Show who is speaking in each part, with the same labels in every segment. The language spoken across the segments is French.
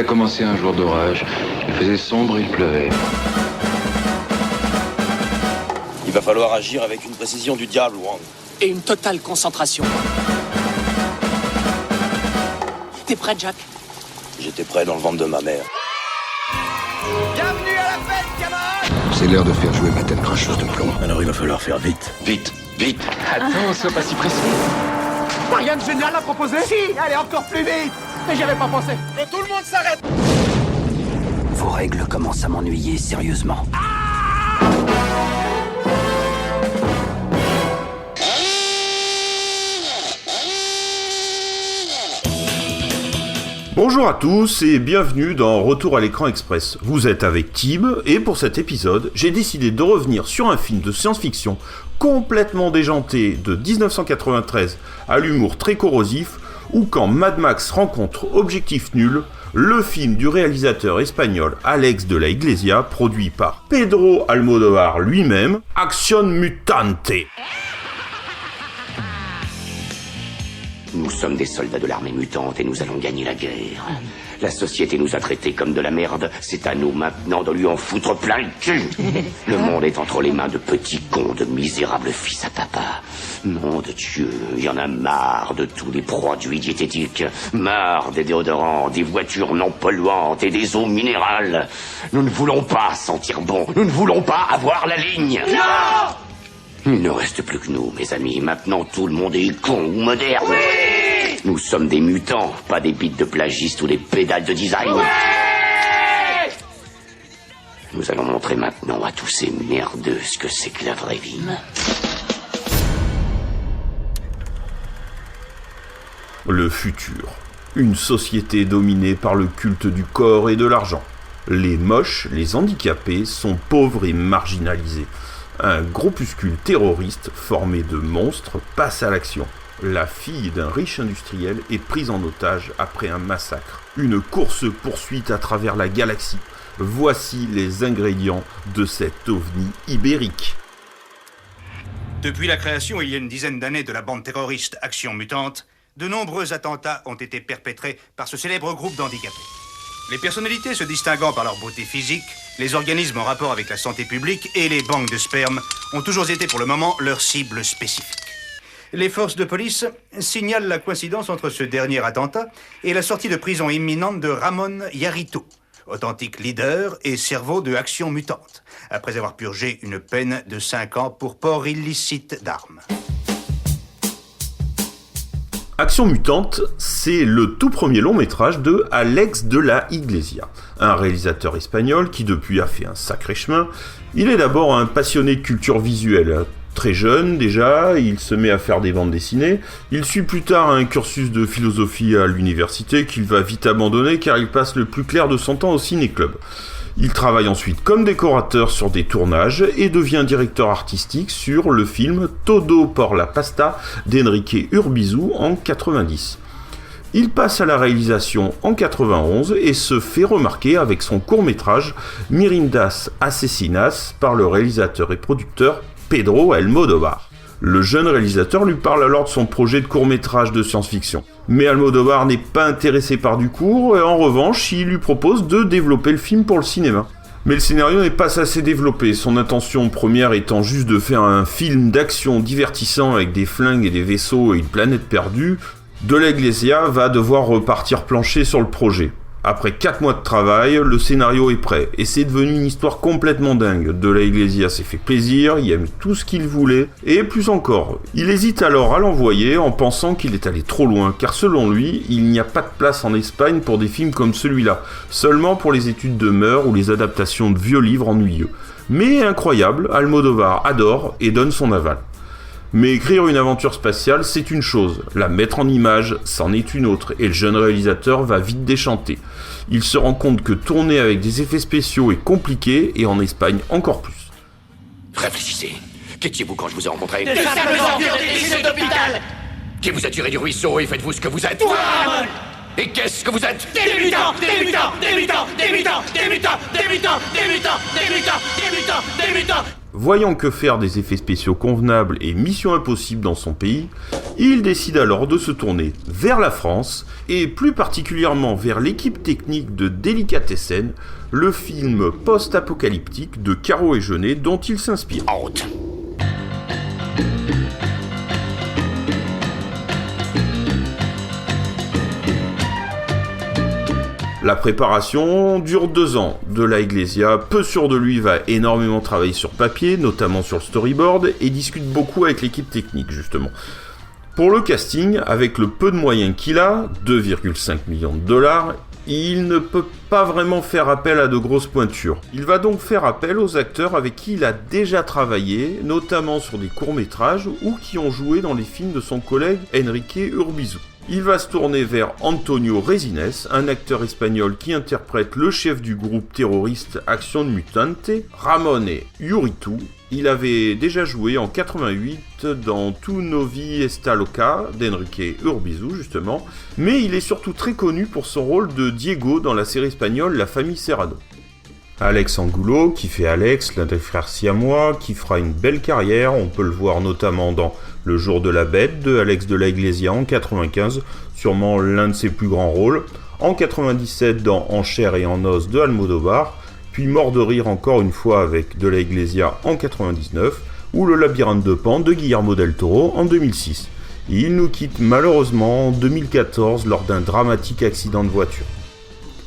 Speaker 1: a commencé un jour d'orage. Il faisait sombre et il pleuvait.
Speaker 2: Il va falloir agir avec une précision du diable, Wang.
Speaker 3: Et une totale concentration. T'es prêt, Jack?
Speaker 2: J'étais prêt dans le ventre de ma mère.
Speaker 4: Bienvenue à la fête, camarades!
Speaker 5: C'est l'heure de faire jouer ma tête cracheuse de plomb.
Speaker 2: Alors il va falloir faire vite. Vite, vite.
Speaker 1: Attends, sois pas si pressé.
Speaker 4: Rien de génial à proposer? Si, allez encore plus vite! Mais j'y avais pas pensé. Que tout le monde s'arrête!
Speaker 6: Vos règles commencent à m'ennuyer sérieusement.
Speaker 7: Bonjour à tous et bienvenue dans Retour à l'écran express. Vous êtes avec Tim et pour cet épisode, j'ai décidé de revenir sur un film de science-fiction complètement déjanté de 1993 à l'humour très corrosif où quand Mad Max rencontre Objectif Nul, le film du réalisateur espagnol Alex de la Iglesia produit par Pedro Almodóvar lui-même, Acción Mutante.
Speaker 6: Nous sommes des soldats de l'armée mutante et nous allons gagner la guerre. La société nous a traités comme de la merde. C'est à nous maintenant de lui en foutre plein le cul. Le monde est entre les mains de petits cons, de misérables fils à papa. Nom de Dieu, il y en a marre de tous les produits diététiques. Marre des déodorants, des voitures non polluantes et des eaux minérales. Nous ne voulons pas sentir bon. Nous ne voulons pas avoir la ligne. Non! Il ne reste plus que nous, mes amis. Maintenant, tout le monde est con ou moderne. Oui! Nous sommes des mutants, pas des bites de plagistes ou des pédales de design. Oui! Nous allons montrer maintenant à tous ces merdeux ce que c'est que la vraie vie.
Speaker 7: Le futur. Une société dominée par le culte du corps et de l'argent. Les moches, les handicapés sont pauvres et marginalisés. Un groupuscule terroriste formé de monstres passe à l'action. La fille d'un riche industriel est prise en otage après un massacre. Une course-poursuite à travers la galaxie. Voici les ingrédients de cet ovni ibérique.
Speaker 8: Depuis la création, il y a une dizaine d'années, de la bande terroriste Action Mutante, de nombreux attentats ont été perpétrés par ce célèbre groupe d'handicapés. Les personnalités se distinguant par leur beauté physique, les organismes en rapport avec la santé publique et les banques de sperme ont toujours été pour le moment leur cible spécifique. Les forces de police signalent la coïncidence entre ce dernier attentat et la sortie de prison imminente de Ramón Yarritu, authentique leader et cerveau de Action Mutante, après avoir purgé une peine de 5 ans pour port illicite d'armes.
Speaker 7: Action Mutante, c'est le tout premier long métrage de Alex de la Iglesia, un réalisateur espagnol qui depuis a fait un sacré chemin. Il est d'abord un passionné de culture visuelle. Très jeune déjà, il se met à faire des bandes dessinées. Il suit plus tard un cursus de philosophie à l'université qu'il va vite abandonner car il passe le plus clair de son temps au ciné-club. Il travaille ensuite comme décorateur sur des tournages et devient directeur artistique sur le film Todo por la pasta d'Enrique Urbizu en 90. Il passe à la réalisation en 91 et se fait remarquer avec son court-métrage Mirindas Asesinas par le réalisateur et producteur Pedro Almodóvar. Le jeune réalisateur lui parle alors de son projet de court-métrage de science-fiction. Mais Almodóvar n'est pas intéressé par du court, et en revanche, il lui propose de développer le film pour le cinéma. Mais le scénario n'est pas assez développé, son intention première étant juste de faire un film d'action divertissant avec des flingues et des vaisseaux et une planète perdue. De la Iglesia va devoir repartir plancher sur le projet. Après 4 mois de travail, le scénario est prêt, et c'est devenu une histoire complètement dingue. De la Iglesia s'est fait plaisir, il a mis tout ce qu'il voulait, et plus encore. Il hésite alors à l'envoyer en pensant qu'il est allé trop loin, car selon lui, il n'y a pas de place en Espagne pour des films comme celui-là, seulement pour les études de mœurs ou les adaptations de vieux livres ennuyeux. Mais incroyable, Almodóvar adore et donne son aval. Mais écrire une aventure spatiale, c'est une chose. La mettre en image, c'en est une autre. Et le jeune réalisateur va vite déchanter. Il se rend compte que tourner avec des effets spéciaux est compliqué, et en Espagne encore plus.
Speaker 6: Réfléchissez. Qu'étiez-vous quand je vous ai rencontré?
Speaker 4: Des simples ordures des lycées d'hôpital!
Speaker 6: Qui vous a tiré du ruisseau et faites-vous ce que vous êtes?
Speaker 4: Toi, Ramón!
Speaker 6: Et qu'est-ce que vous êtes?
Speaker 4: Des mutants! Des mutants! Des mutants! Des mutants! Des mutants! Des mutants! Des mutants! Des mutants! Des mutants! Des mutants!
Speaker 7: Voyant que faire des effets spéciaux convenables est mission impossible dans son pays, il décide alors de se tourner vers la France, et plus particulièrement vers l'équipe technique de Delicatessen, le film post-apocalyptique de Caro et Jeunet dont il s'inspire.
Speaker 6: En route.
Speaker 7: La préparation dure 2 ans. De la Iglesia, peu sûr de lui, va énormément travailler sur papier, notamment sur le storyboard, et discute beaucoup avec l'équipe technique, justement. Pour le casting, avec le peu de moyens qu'il a, 2,5 millions de dollars, il ne peut pas vraiment faire appel à de grosses pointures. Il va donc faire appel aux acteurs avec qui il a déjà travaillé, notamment sur des courts-métrages, ou qui ont joué dans les films de son collègue Enrique Urbizu. Il va se tourner vers Antonio Resines, un acteur espagnol qui interprète le chef du groupe terroriste Acción Mutante, Ramón Iurritu. Il avait déjà joué en 88 dans Tu novi está loca d'Enrique Urbizu justement, mais il est surtout très connu pour son rôle de Diego dans la série espagnole La Famille Serrano. Alex Angulo, qui fait Alex, l'un des frères siamois, qui fera une belle carrière, on peut le voir notamment dans Le Jour de la Bête de Alex de la Iglesia en 95, sûrement l'un de ses plus grands rôles, en 97 dans En chair et en os de Almodovar, puis Mort de rire encore une fois avec de la Iglesia en 99, ou Le Labyrinthe de Pan de Guillermo del Toro en 2006. Il nous quitte malheureusement en 2014 lors d'un dramatique accident de voiture.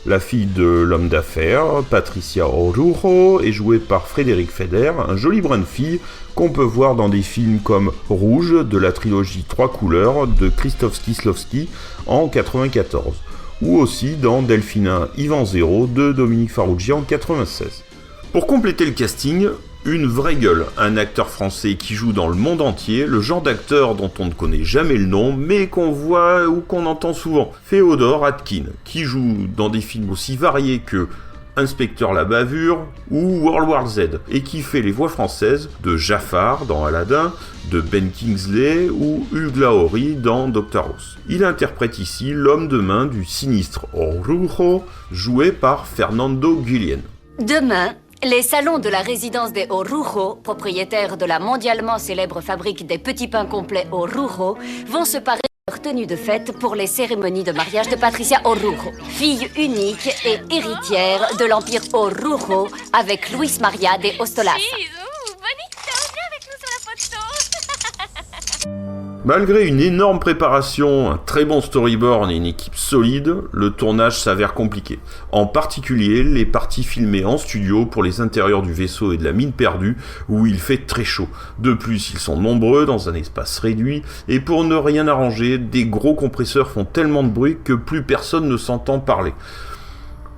Speaker 7: La fille de l'homme d'affaires, Patricia Araujo, est jouée par Frédéric Feder, un joli brin de fille qu'on peut voir dans des films comme Rouge de la trilogie 3 couleurs de Krzysztof Kieślowski en 94, ou aussi dans Delphinin Ivan Zéro de Dominique Farrugia en 96. Pour compléter le casting, une vraie gueule, un acteur français qui joue dans le monde entier, le genre d'acteur dont on ne connaît jamais le nom, mais qu'on voit ou qu'on entend souvent. Féodor Atkin, qui joue dans des films aussi variés que Inspecteur la bavure ou World War Z, et qui fait les voix françaises de Jafar dans Aladdin, de Ben Kingsley ou Hugh Laurie dans Dr House. Il interprète ici l'homme de main du sinistre Araujo, joué par Fernando Guillén.
Speaker 9: Demain, les salons de la résidence des Araujo, propriétaires de la mondialement célèbre fabrique des petits pains complets Araujo, vont se parer de leur tenue de fête pour les cérémonies de mariage de Patricia Araujo, fille unique et héritière de l'empire Araujo avec Luis Maria de Ostolaza.
Speaker 7: Malgré une énorme préparation, un très bon storyboard et une équipe solide, le tournage s'avère compliqué. En particulier, les parties filmées en studio pour les intérieurs du vaisseau et de la mine perdue, où il fait très chaud. De plus, ils sont nombreux dans un espace réduit, et pour ne rien arranger, des gros compresseurs font tellement de bruit que plus personne ne s'entend parler.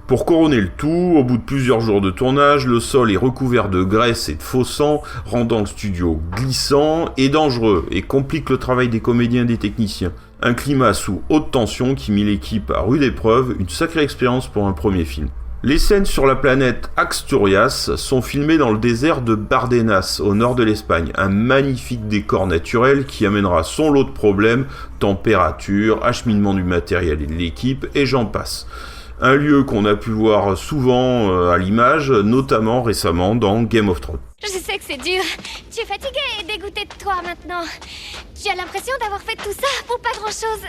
Speaker 7: Pour couronner le tout, au bout de plusieurs jours de tournage, le sol est recouvert de graisse et de faux sang, rendant le studio glissant et dangereux, et complique le travail des comédiens et des techniciens. Un climat sous haute tension qui mit l'équipe à rude épreuve, une sacrée expérience pour un premier film. Les scènes sur la planète Asturias sont filmées dans le désert de Bardenas, au nord de l'Espagne, un magnifique décor naturel qui amènera son lot de problèmes, température, acheminement du matériel et de l'équipe, et j'en passe. Un lieu qu'on a pu voir souvent à l'image, notamment récemment dans Game of Thrones.
Speaker 10: Je sais que c'est dur. Tu es fatigué et dégoûté de toi maintenant. Tu as l'impression d'avoir fait tout ça pour pas grand-chose.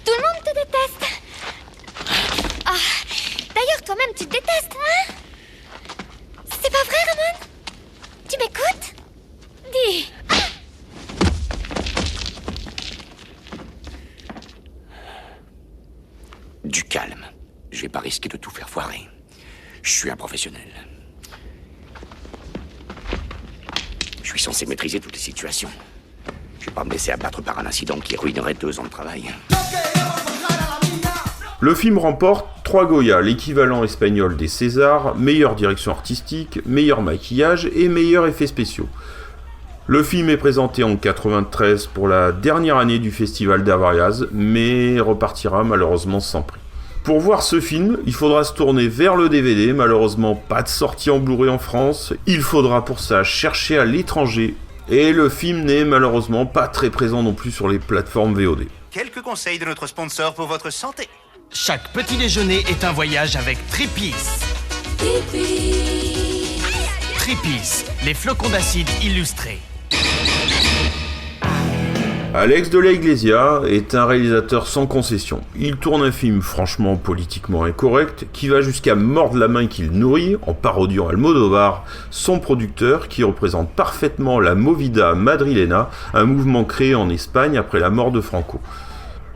Speaker 10: Tout le monde te déteste. D'ailleurs, toi-même, tu te détestes, hein? C'est pas vrai, Ramón? Tu m'écoutes? Dis.
Speaker 6: Du calme. Je vais pas risquer de tout faire foirer. Je suis un professionnel. Je suis censé maîtriser toutes les situations. Je vais pas me laisser abattre par un incident qui ruinerait 2 ans de travail.
Speaker 7: Le film remporte 3 Goya, l'équivalent espagnol des Césars, meilleure direction artistique, meilleur maquillage et meilleurs effets spéciaux. Le film est présenté en 93 pour la dernière année du festival d'Avariaz, mais repartira malheureusement sans prix. Pour voir ce film, il faudra se tourner vers le DVD, malheureusement pas de sortie en Blu-ray en France, il faudra pour ça chercher à l'étranger, et le film n'est malheureusement pas très présent non plus sur les plateformes VOD.
Speaker 8: Quelques conseils de notre sponsor pour votre santé.
Speaker 11: Chaque petit déjeuner est un voyage avec Tripis. Crépice, les flocons d'acide illustrés.
Speaker 7: Alex de la Iglesia est un réalisateur sans concession. Il tourne un film franchement politiquement incorrect, qui va jusqu'à mordre la main qu'il nourrit, en parodiant Almodóvar, son producteur, qui représente parfaitement la movida madrilena, un mouvement créé en Espagne après la mort de Franco.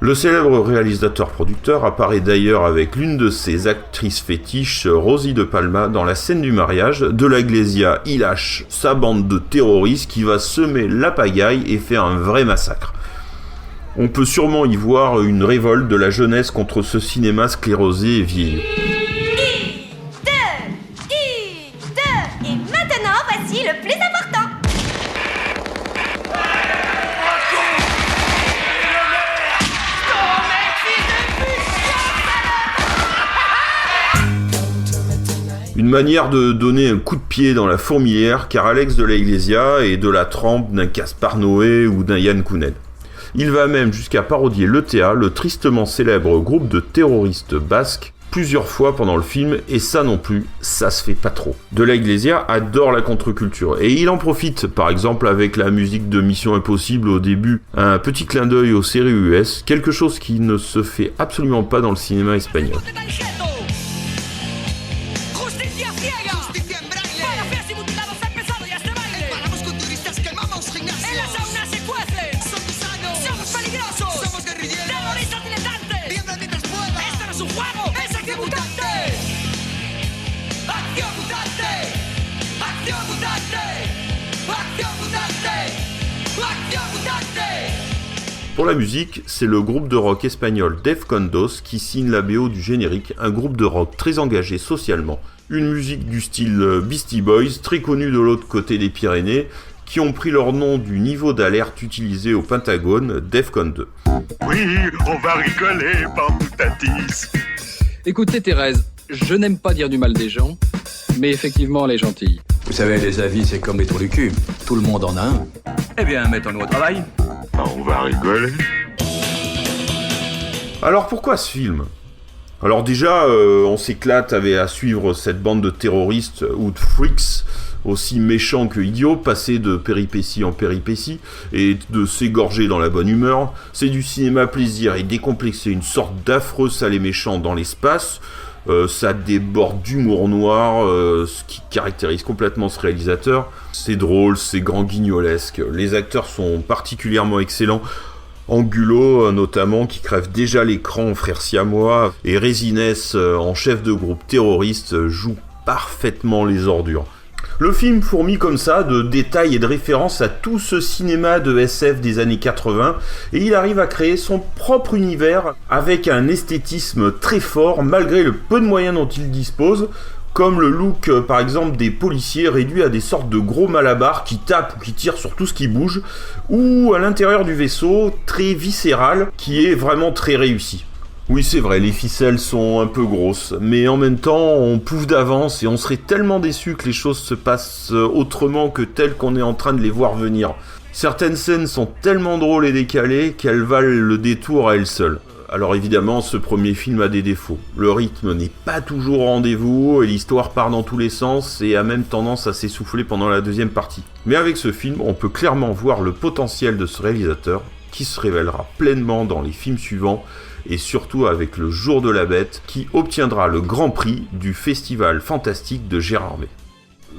Speaker 7: Le célèbre réalisateur-producteur apparaît d'ailleurs avec l'une de ses actrices fétiches, Rosie de Palma, dans la scène du mariage. De la Iglesia y lâche sa bande de terroristes qui va semer la pagaille et faire un vrai massacre. On peut sûrement y voir une révolte de la jeunesse contre ce cinéma sclérosé et vieilli.
Speaker 10: Et maintenant, voici le plus important.
Speaker 7: Une manière de donner un coup de pied dans la fourmilière, car Alex de la Iglesia est de la trempe d'un Gaspar Noé ou d'un Yann Kounen. Il va même jusqu'à parodier l'ETA, le tristement célèbre groupe de terroristes basques, plusieurs fois pendant le film, et ça non plus, ça se fait pas trop. De la Iglesia adore la contre-culture, et il en profite, par exemple avec la musique de Mission Impossible au début, un petit clin d'œil aux séries US, quelque chose qui ne se fait absolument pas dans le cinéma espagnol. Pour la musique, c'est le groupe de rock espagnol Defcondos qui signe la BO du générique, un groupe de rock très engagé socialement. Une musique du style Beastie Boys, très connue de l'autre côté des Pyrénées, qui ont pris leur nom du niveau d'alerte utilisé au Pentagone, Defcon 2.
Speaker 12: Oui, on va rigoler, Pamputatis.
Speaker 13: Écoutez Thérèse, je n'aime pas dire du mal des gens, mais effectivement elle est gentille.
Speaker 5: Vous savez, les avis, c'est comme les trous du cul. Tout le monde en a un.
Speaker 11: Eh bien, mettons-nous au travail.
Speaker 12: On va rigoler.
Speaker 7: Alors pourquoi ce film ? Alors déjà, on s'éclate à suivre cette bande de terroristes ou de freaks, aussi méchants que idiots, passer de péripétie en péripétie, et de s'égorger dans la bonne humeur. C'est du cinéma plaisir et décomplexé, une sorte d'affreux sale et méchant dans l'espace. Ça déborde d'humour noir, ce qui caractérise complètement ce réalisateur. C'est drôle, c'est grand guignolesque. Les acteurs sont particulièrement excellents. Angulo, notamment, qui crève déjà l'écran en frère siamois, et Resines, en chef de groupe terroriste, joue parfaitement les ordures. Le film fourmille comme ça de détails et de références à tout ce cinéma de SF des années 80, et il arrive à créer son propre univers avec un esthétisme très fort malgré le peu de moyens dont il dispose, comme le look par exemple des policiers réduits à des sortes de gros malabars qui tapent ou qui tirent sur tout ce qui bouge, ou à l'intérieur du vaisseau très viscéral qui est vraiment très réussi. Oui, c'est vrai, les ficelles sont un peu grosses, mais en même temps, on pouffe d'avance et on serait tellement déçu que les choses se passent autrement que telles qu'on est en train de les voir venir. Certaines scènes sont tellement drôles et décalées qu'elles valent le détour à elles seules. Alors évidemment, ce premier film a des défauts. Le rythme n'est pas toujours au rendez-vous, et l'histoire part dans tous les sens et a même tendance à s'essouffler pendant la deuxième partie. Mais avec ce film, on peut clairement voir le potentiel de ce réalisateur, qui se révélera pleinement dans les films suivants, et surtout avec Le Jour de la Bête, qui obtiendra le grand prix du Festival Fantastique de Gérardmer.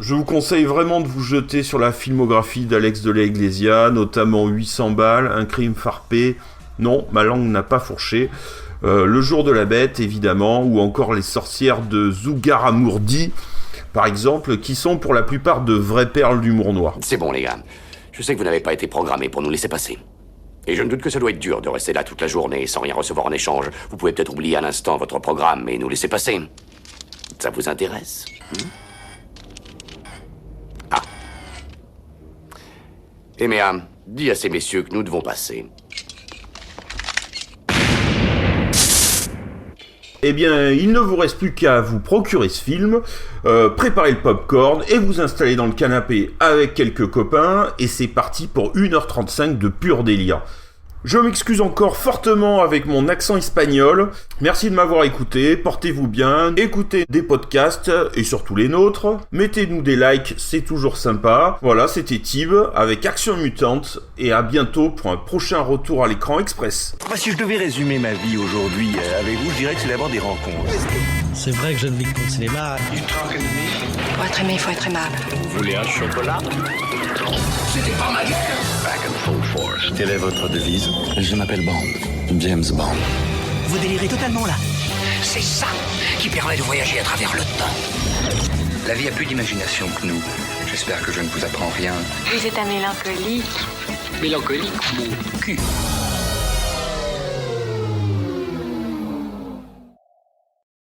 Speaker 7: Je vous conseille vraiment de vous jeter sur la filmographie d'Alex de la Iglesia, notamment 800 balles, Un crime farpé, non, ma langue n'a pas fourché, Le Jour de la Bête, évidemment, ou encore Les sorcières de Zugarramurdi, par exemple, qui sont pour la plupart de vraies perles d'humour noir.
Speaker 6: C'est bon, les gars. Je sais que vous n'avez pas été programmés pour nous laisser passer. Et je me doute que ça doit être dur de rester là toute la journée sans rien recevoir en échange. Vous pouvez peut-être oublier un instant votre programme et nous laisser passer. Ça vous intéresse ? Ah. Eméa, dis à ces messieurs que nous devons passer.
Speaker 7: Eh bien, il ne vous reste plus qu'à vous procurer ce film, préparer le popcorn et vous installer dans le canapé avec quelques copains, et c'est parti pour 1h35 de pur délire. Je m'excuse encore fortement avec mon accent espagnol. Merci de m'avoir écouté, portez-vous bien, écoutez des podcasts et surtout les nôtres. Mettez-nous des likes, c'est toujours sympa. Voilà, c'était Tib avec Action Mutante et à bientôt pour un prochain retour à l'écran express.
Speaker 14: Si je devais résumer ma vie aujourd'hui avec vous, je dirais que c'est d'abord des rencontres.
Speaker 15: C'est vrai que je ne vis que pour le cinéma.
Speaker 16: Pour être aimé, il faut être aimable.
Speaker 14: Vous voulez un chocolat?
Speaker 16: C'était pas ma guerre.
Speaker 14: Back and full force. Quelle est votre devise?
Speaker 17: Je m'appelle Bond. James Bond.
Speaker 15: Vous délirez totalement là.
Speaker 16: C'est ça qui permet de voyager à travers le temps.
Speaker 17: La vie a plus d'imagination que nous. J'espère que je ne vous apprends rien.
Speaker 10: Vous êtes un mélancolique.
Speaker 17: Mélancolique, mon cul.